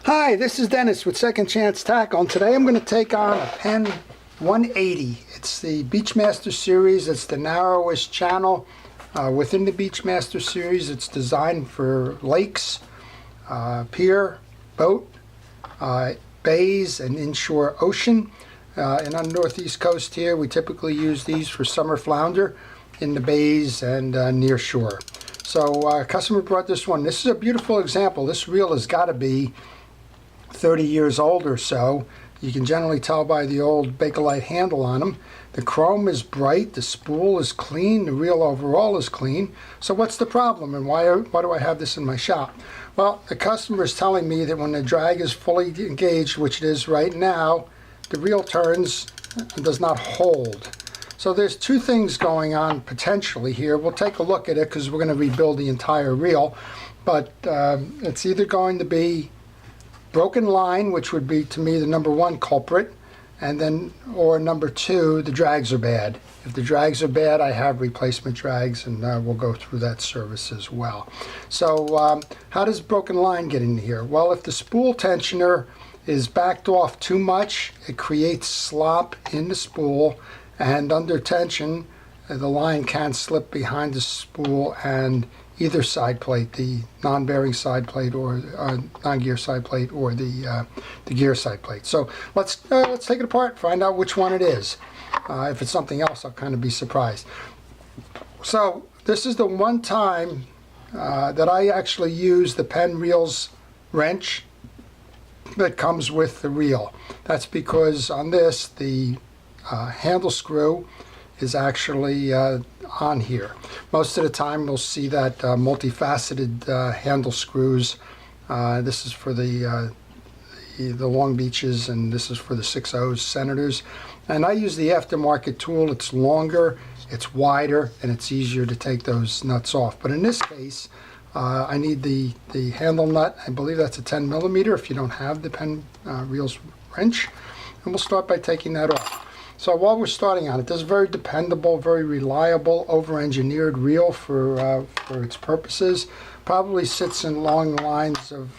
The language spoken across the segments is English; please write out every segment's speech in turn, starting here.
Hi, this is Dennis with Second Chance Tackle, and today I'm going to take on a Penn 180. It's the Beachmaster series. It's the narrowest channel within the Beachmaster series. It's designed for lakes, pier, boat, bays, and inshore ocean. And on the northeast coast here, we typically use these for summer flounder in the bays and near shore. So a customer brought this one. This is a beautiful example. This reel has got to be 30 years old or so. You can generally tell by the old Bakelite handle on them. The chrome is bright, the spool is clean, the reel overall is clean. So what's the problem, and why do I have this in my shop? Well, the customer is telling me that when the drag is fully engaged, which it is right now, the reel turns and does not hold. So there's two things going on potentially here. We'll take a look at it because we're going to rebuild the entire reel. But it's either going to be broken line, which would be to me the number one culprit, and then, or number two, the drags are bad. If the drags are bad, I have replacement drags, and we'll go through that service as well. So how does broken line get in here? Well, if the spool tensioner is backed off too much, it creates slop in the spool, and under tension, the line can slip behind the spool and either side plate, the non-bearing side plate or non-gear side plate, or the gear side plate. So let's take it apart, find out which one it is. If it's something else, I'll kind of be surprised. So this is the one time that I actually use the Penn reels wrench that comes with the reel. That's because on this, the handle screw is actually on here. Most of the time you'll see that multifaceted handle screws. This is for the Long Beaches, and this is for the 6.0 Senators. And I use the aftermarket tool. It's longer, it's wider, and it's easier to take those nuts off. But in this case, I need the handle nut. I believe that's a 10 millimeter if you don't have the Penn reels wrench. And we'll start by taking that off. So while we're starting on it, this is very dependable, very reliable, over-engineered reel for its purposes. Probably sits in long lines of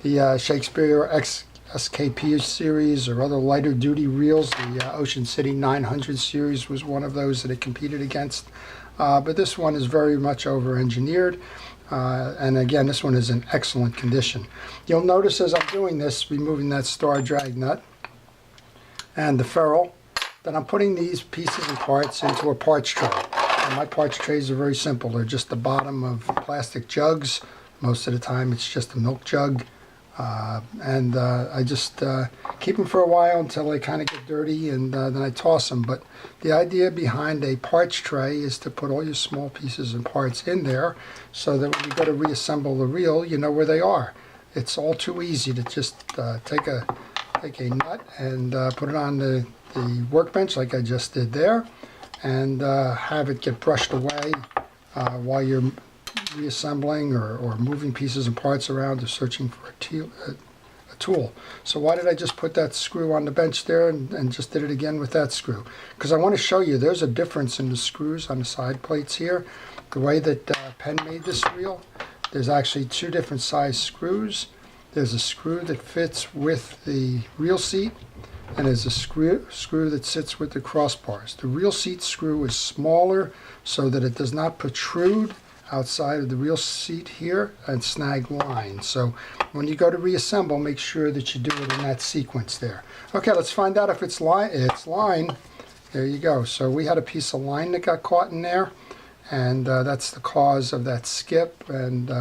the Shakespeare SKP series or other lighter duty reels. The Ocean City 900 series was one of those that it competed against. But this one is very much over-engineered. And again, this one is in excellent condition. You'll notice as I'm doing this, removing that star drag nut and the ferrule, that I'm putting these pieces and parts into a parts tray. And my parts trays are very simple. They're just the bottom of plastic jugs. Most of the time it's just a milk jug. I just keep them for a while until they kind of get dirty, and then I toss them. But the idea behind a parts tray is to put all your small pieces and parts in there so that when you go to reassemble the reel, you know where they are. It's all too easy to just take a nut and put it on the workbench like I just did there, and have it get brushed away while you're reassembling or moving pieces and parts around or searching for a tool. So why did I just put that screw on the bench there and just did it again with that screw? Because I want to show you there's a difference in the screws on the side plates here. The way that Penn made this reel, there's actually two different size screws. There's a screw that fits with the reel seat, and there's a screw that sits with the crossbars. The reel seat screw is smaller so that it does not protrude outside of the reel seat here and snag line. So when you go to reassemble, make sure that you do it in that sequence there. Okay, let's find out if it's line. It's line. There you go. So we had a piece of line that got caught in there, and that's the cause of that skip. And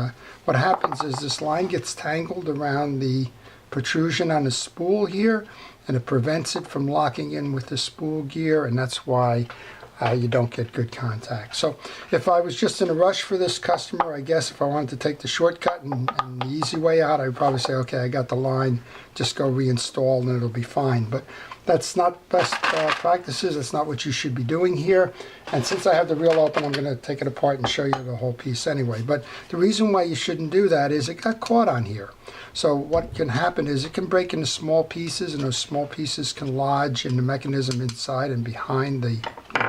what happens is this line gets tangled around the protrusion on the spool here, and it prevents it from locking in with the spool gear, and that's why you don't get good contact. So if I was just in a rush for this customer, I guess if I wanted to take the shortcut and the easy way out, I would probably say, okay, I got the line, just go reinstall and it'll be fine. But that's not best practices. That's not what you should be doing here. And since I have the reel open, I'm going to take it apart and show you the whole piece anyway. But the reason why you shouldn't do that is it got caught on here. So what can happen is it can break into small pieces, and those small pieces can lodge in the mechanism inside and behind the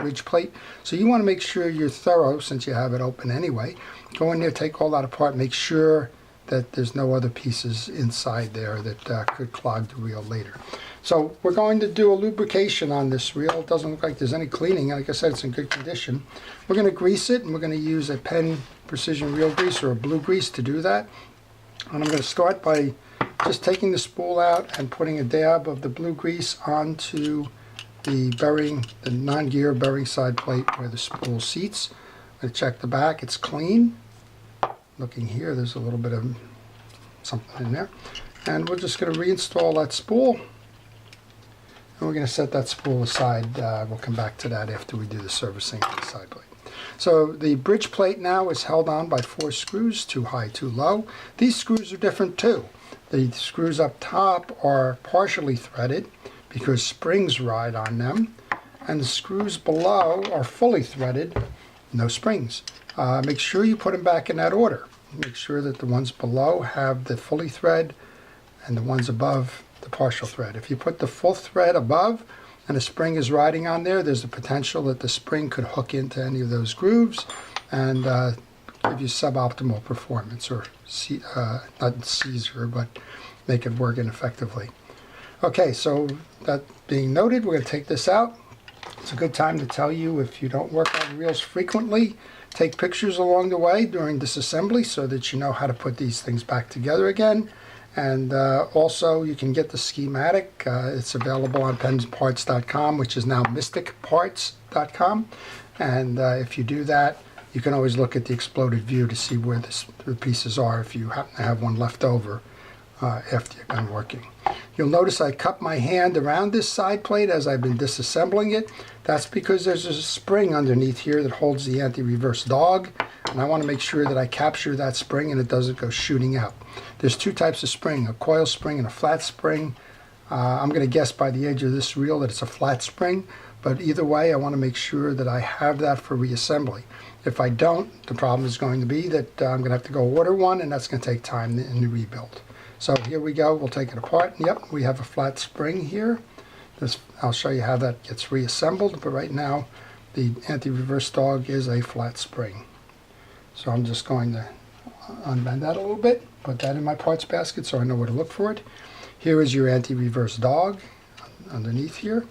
bridge plate. So you want to make sure you're thorough, since you have it open anyway. Go in there, take all that apart, make sure that there's no other pieces inside there that could clog the reel later. So we're going to do a lubrication on this reel. It doesn't look like there's any cleaning. Like I said, it's in good condition. We're going to grease it, and we're going to use a Penn Precision Reel Grease or a blue grease to do that. And I'm going to start by just taking the spool out and putting a dab of the blue grease onto the bearing, the non-gear bearing side plate where the spool seats. I'm going to check the back. It's clean. Looking here, there's a little bit of something in there. And we're just going to reinstall that spool. And we're going to set that spool aside. We'll come back to that after we do the servicing of the side plate. So the bridge plate now is held on by 4 screws, 2 high, 2 low. These screws are different too. The screws up top are partially threaded because springs ride on them. And the screws below are fully threaded, no springs. Make sure you put them back in that order. Make sure that the ones below have the fully thread and the ones above the partial thread. If you put the full thread above and a spring is riding on there, there's a potential that the spring could hook into any of those grooves and give you suboptimal performance, or not seizure, but make it work ineffectively. Okay, so that being noted, we're going to take this out. It's a good time to tell you, if you don't work on reels frequently, take pictures along the way during disassembly so that you know how to put these things back together again. And also, you can get the schematic. It's available on pennparts.com, which is now mysticparts.com. And if you do that, you can always look at the exploded view to see where the pieces are if you happen to have one left over after you're done working. You'll notice I cup my hand around this side plate as I've been disassembling it. That's because there's a spring underneath here that holds the anti-reverse dog, and I want to make sure that I capture that spring and it doesn't go shooting out. There's 2 types of spring, a coil spring and a flat spring. I'm going to guess by the edge of this reel that it's a flat spring, but either way I want to make sure that I have that for reassembly. If I don't, the problem is going to be that I'm going to have to go order one, and that's going to take time in the rebuild. So here we go, we'll take it apart. Yep, we have a flat spring here. I'll show you how that gets reassembled, but right now the anti-reverse dog is a flat spring. So I'm just going to unbend that a little bit, put that in my parts basket so I know where to look for it. Here is your anti-reverse dog underneath here.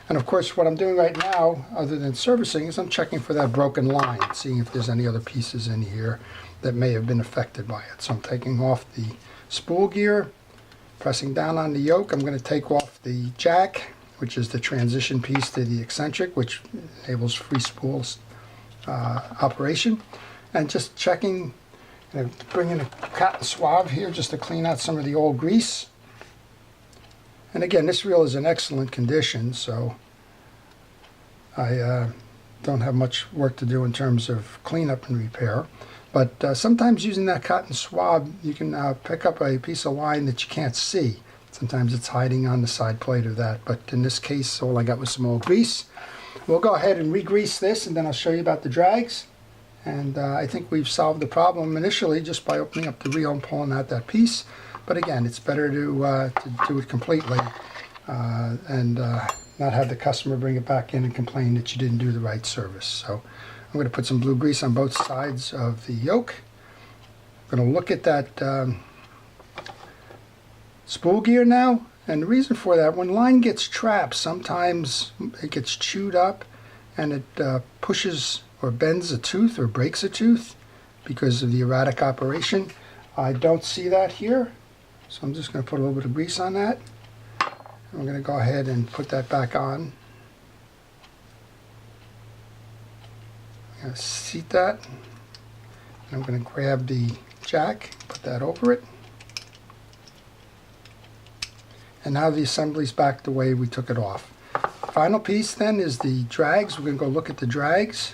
And of course what I'm doing right now, other than servicing, is I'm checking for that broken line, seeing if there's any other pieces in here that may have been affected by it. So I'm taking off the spool gear, pressing down on the yoke. I'm going to take off the jack, which is the transition piece to the eccentric, which enables free spools operation. And just checking, bringing a cotton swab here just to clean out some of the old grease. And again, this reel is in excellent condition, so I don't have much work to do in terms of cleanup and repair. But sometimes using that cotton swab, you can pick up a piece of line that you can't see. Sometimes it's hiding on the side plate of that, but in this case, all I got was some old grease. We'll go ahead and re-grease this, and then I'll show you about the drags. And I think we've solved the problem initially just by opening up the reel and pulling out that piece. But again, it's better to do it completely and not have the customer bring it back in and complain that you didn't do the right service. So I'm going to put some blue grease on both sides of the yoke. I'm going to look at that spool gear now. And the reason for that, when line gets trapped, sometimes it gets chewed up and it pushes or bends a tooth or breaks a tooth because of the erratic operation. I don't see that here, so I'm just going to put a little bit of grease on that. And we're going to go ahead and put that back on. I'm going to seat that. And I'm going to grab the jack, put that over it. And now the assembly's back the way we took it off. Final piece then is the drags. We're going to go look at the drags.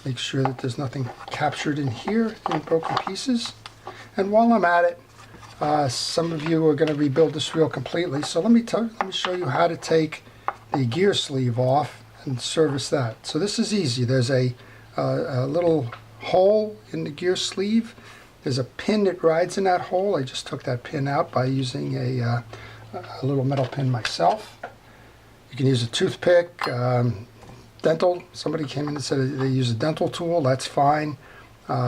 Make sure that there's nothing captured in here, in broken pieces. And while I'm at it, some of you are going to rebuild this reel completely. So let me show you how to take the gear sleeve off and service that. So this is easy. There's a little hole in the gear sleeve. There's a pin that rides in that hole. I just took that pin out by using a little metal pin myself. You can use a toothpick, dental. Somebody came in and said they use a dental tool. That's fine.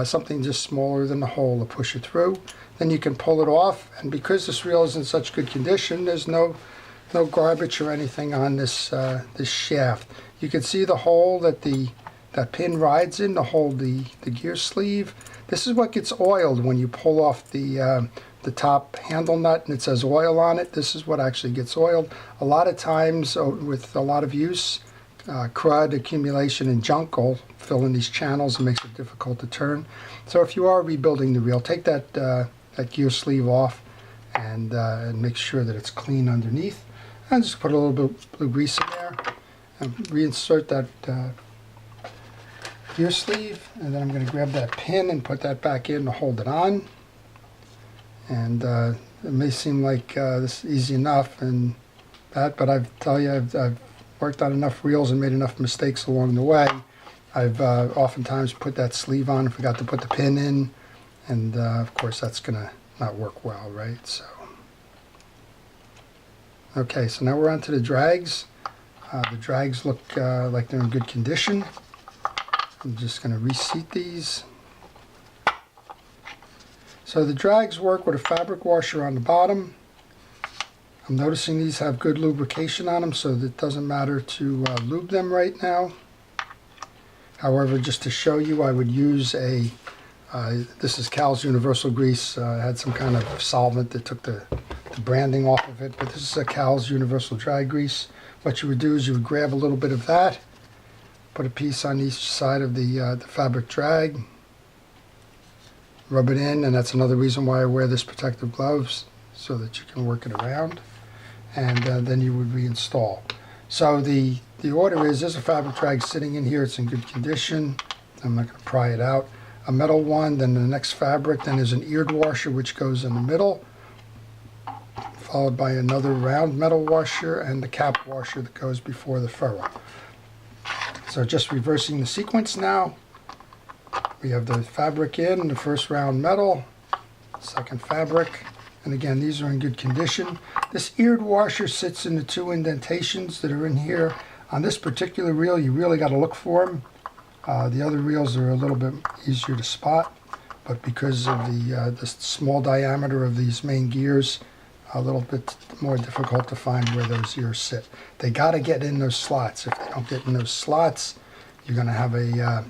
something just smaller than the hole to push it through. Then you can pull it off, and because this reel is in such good condition, there's no garbage or anything on this this shaft. You can see the hole that that pin rides in to hold the gear sleeve. This is what gets oiled when you pull off the top handle nut and it says oil on it. This is what actually gets oiled. A lot of times with a lot of use, crud accumulation and junk will fill in these channels and makes it difficult to turn. So if you are rebuilding the reel, take that gear sleeve off and make sure that it's clean underneath. And just put a little bit of grease in there and reinsert that gear sleeve, and then I'm going to grab that pin and put that back in to hold it on. And it may seem like this is easy enough and that, but I tell you, I've worked on enough reels and made enough mistakes along the way. I've oftentimes put that sleeve on and forgot to put the pin in, and of course that's going to not work well, right? So, okay, so now we're on to the drags. The drags look like they're in good condition. I'm just going to reseat these. So the drags work with a fabric washer on the bottom. I'm noticing these have good lubrication on them, so that it doesn't matter to lube them right now. However, just to show you, I would use a, this is Cal's Universal Grease. I had some kind of solvent that took the branding off of it, but this is a Cal's Universal Dry Grease. What you would do is you would grab a little bit of that, put a piece on each side of the fabric drag, rub it in, and that's another reason why I wear this protective gloves, so that you can work it around, and then you would reinstall. So the order is, there's a fabric drag sitting in here, it's in good condition. I'm not going to pry it out. A metal one, then the next fabric, then there's an eared washer which goes in the middle, followed by another round metal washer and the cap washer that goes before the ferrule. So just reversing the sequence now. We have the fabric in, the first round metal, second fabric, and again these are in good condition. This eared washer sits in the two indentations that are in here. On this particular reel you really got to look for them. The other reels are a little bit easier to spot, but because of the small diameter of these main gears, a little bit more difficult to find where those ears sit. They got to get in those slots. If they don't get in those slots, you're going to have a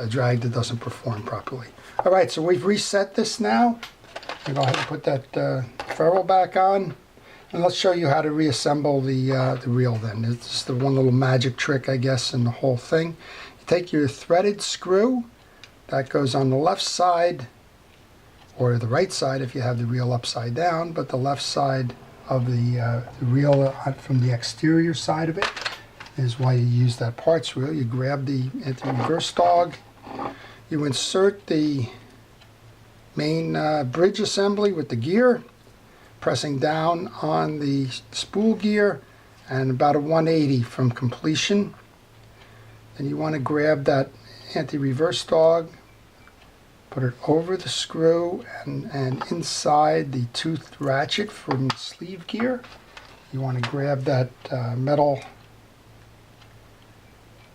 drag that doesn't perform properly. All right, so we've reset this now. I'm going to go ahead and put that ferrule back on, and let's show you how to reassemble the reel then. It's the one little magic trick, I guess, in the whole thing. You take your threaded screw, that goes on the left side, or the right side if you have the reel upside down, but the left side of the reel from the exterior side of it is why you use that parts reel. You grab the anti-reverse dog, you insert the main bridge assembly with the gear, pressing down on the spool gear, and about a 180 from completion. Then you want to grab that anti-reverse dog, put it over the screw and inside the toothed ratchet from the sleeve gear. You want to grab that metal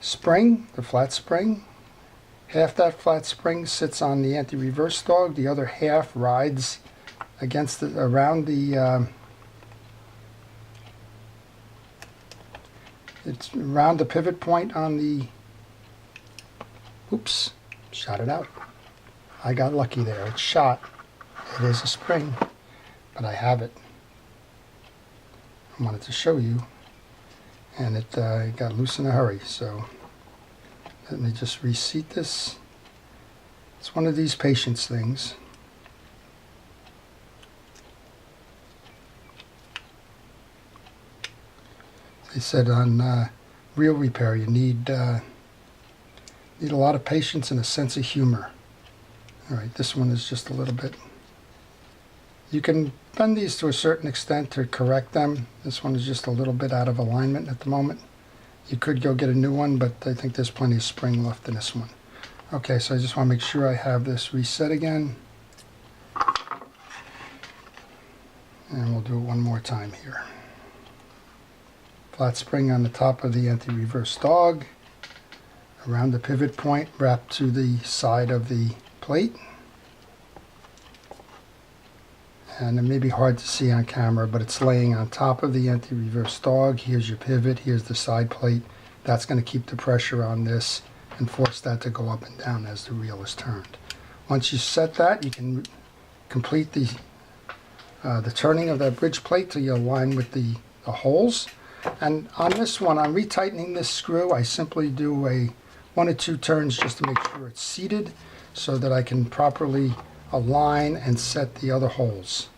spring, the flat spring. Half that flat spring sits on the anti-reverse dog. The other half rides against the, around the it's around the pivot point on the, oops, shot it out. I got lucky there. It's shot. It is a spring, but I have it. I wanted to show you, and it got loose in a hurry. So let me just reseat this. It's one of these patience things. They said on reel repair you need a lot of patience and a sense of humor. All right, this one is just a little bit. You can bend these to a certain extent to correct them. This one is just a little bit out of alignment at the moment. You could go get a new one, but I think there's plenty of spring left in this one. Okay, so I just want to make sure I have this reset again. And we'll do it one more time here. Flat spring on the top of the anti-reverse dog. around the pivot point, wrapped to the side of the plate. And it may be hard to see on camera, but it's laying on top of the anti-reverse dog. Here's your pivot, here's the side plate. That's going to keep the pressure on this and force that to go up and down as the reel is turned. Once you set that, you can complete the turning of that bridge plate till you align with the holes. And on this one, I'm retightening this screw. I simply do 1 or 2 turns just to make sure it's seated so that I can properly align and set the other holes.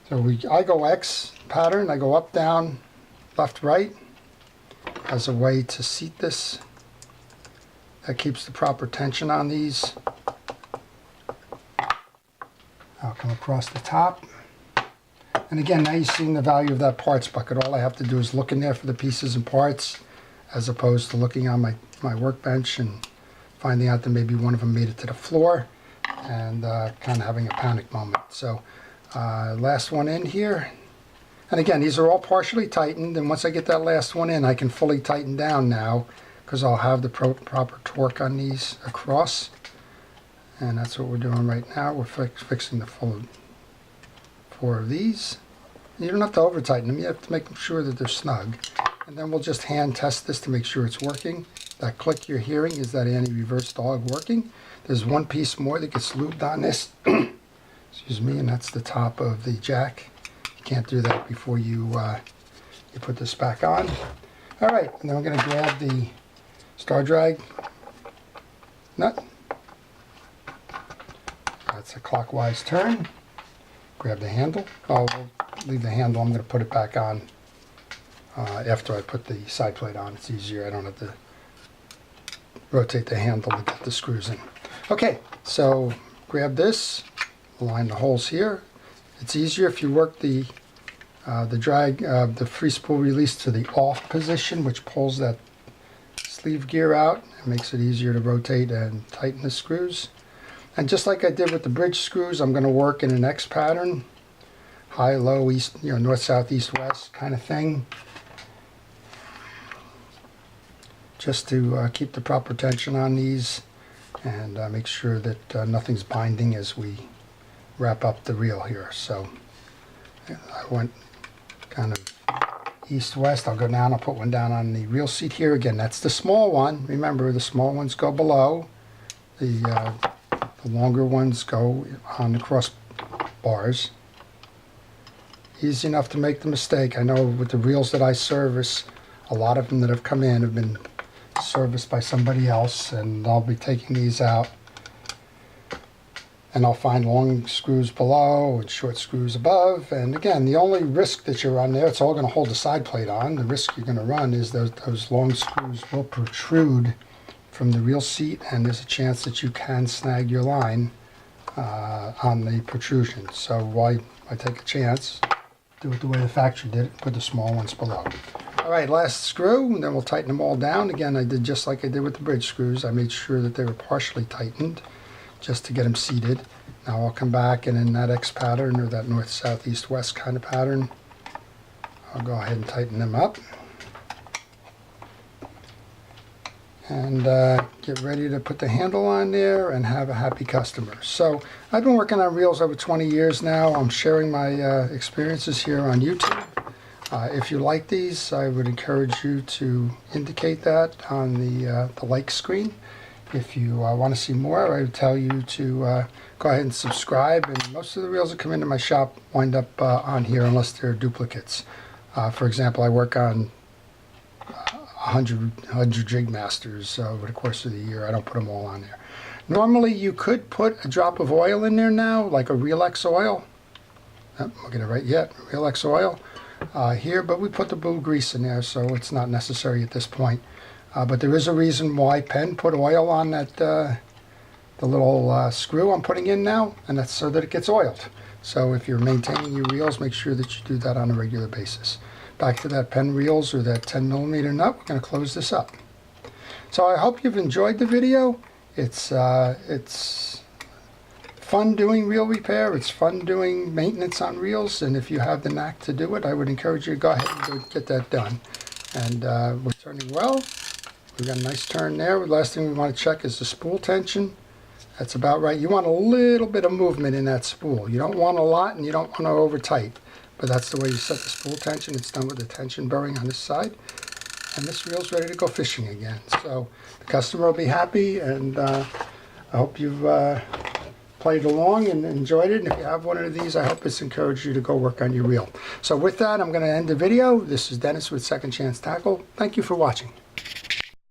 So I go X pattern, I go up, down, left, right as a way to seat this. That keeps the proper tension on these. I'll come across the top. And again, now you're seeing the value of that parts bucket. All I have to do is look in there for the pieces and parts as opposed to looking on my workbench and finding out that maybe one of them made it to the floor and kind of having a panic moment. So last one in here. And again, these are all partially tightened, and once I get that last one in, I can fully tighten down now because I'll have the proper torque on these across. And that's what we're doing right now. We're fixing the full 4 of these. You don't have to over tighten them, you have to make sure that they're snug. And then we'll just hand test this to make sure it's working. That click you're hearing is that anti-reverse dog working. There's one piece more that gets lubed on this. Excuse me, and that's the top of the jack. You can't do that before you put this back on. All right, and then we're going to grab the star drag nut. That's a clockwise turn. Grab the handle. We'll leave the handle. I'm going to put it back on after I put the side plate on. It's easier. I don't have to rotate the handle to get the screws in. Okay, so grab this, align the holes here. It's easier if you work the free spool release to the off position, which pulls that sleeve gear out. It makes it easier to rotate and tighten the screws. And just like I did with the bridge screws, I'm going to work in an X pattern, high, low, east, north, south, east, west kind of thing, just to keep the proper tension on these and make sure that nothing's binding as we wrap up the reel here. So I went kind of east-west. I'll go down, I'll put one down on the reel seat here. Again, that's the small one. Remember, the small ones go below. The longer ones go on the cross bars. Easy enough to make the mistake. I know with the reels that I service, a lot of them that have come in have been serviced by somebody else, and I'll be taking these out and I'll find long screws below and short screws above. And again, the only risk that you run there, it's all going to hold the side plate on. The risk you're going to run is those long screws will protrude from the reel seat, and there's a chance that you can snag your line on the protrusion. So why take a chance? Do it the way the factory did it, put the small ones below. All right, last screw, and then we'll tighten them all down. Again, I did just like I did with the bridge screws. I made sure that they were partially tightened just to get them seated. Now I'll come back, and in that X pattern, or that north, south, east, west kind of pattern, I'll go ahead and tighten them up. And get ready to put the handle on there and have a happy customer. So I've been working on reels over 20 years now. I'm sharing my experiences here on YouTube. If you like these, I would encourage you to indicate that on the like screen. If you want to see more, I would tell you to go ahead and subscribe. And most of the reels that come into my shop wind up on here unless they're duplicates. For example, I work on 100 jig masters over the course of the year. I don't put them all on there. Normally you could put a drop of oil in there now, like a Real-X oil. Oh, I'll get it right yet, Real-X oil here, but we put the blue grease in there, so it's not necessary at this point. But there is a reason why Penn put oil on that the little screw I'm putting in now, and that's so that it gets oiled. So if you're maintaining your reels, make sure that you do that on a regular basis. Back to that Penn reels or that 10mm nut, we're going to close this up. So I hope you've enjoyed the video. It's fun doing reel repair. It's fun doing maintenance on reels, and if you have the knack to do it, I would encourage you to go ahead and get that done. And we're turning well. We got a nice turn there. The last thing we want to check is the spool tension. That's about right. You want a little bit of movement in that spool. You don't want a lot and you don't want to over tight. But that's the way you set the spool tension. It's done with the tension bearing on this side. And this reel's ready to go fishing again. So the customer will be happy, and I hope you've played along and enjoyed it. And if you have one of these, I hope it's encouraged you to go work on your reel. So with that, I'm going to end the video. This is Dennis with Second Chance Tackle. Thank you for watching.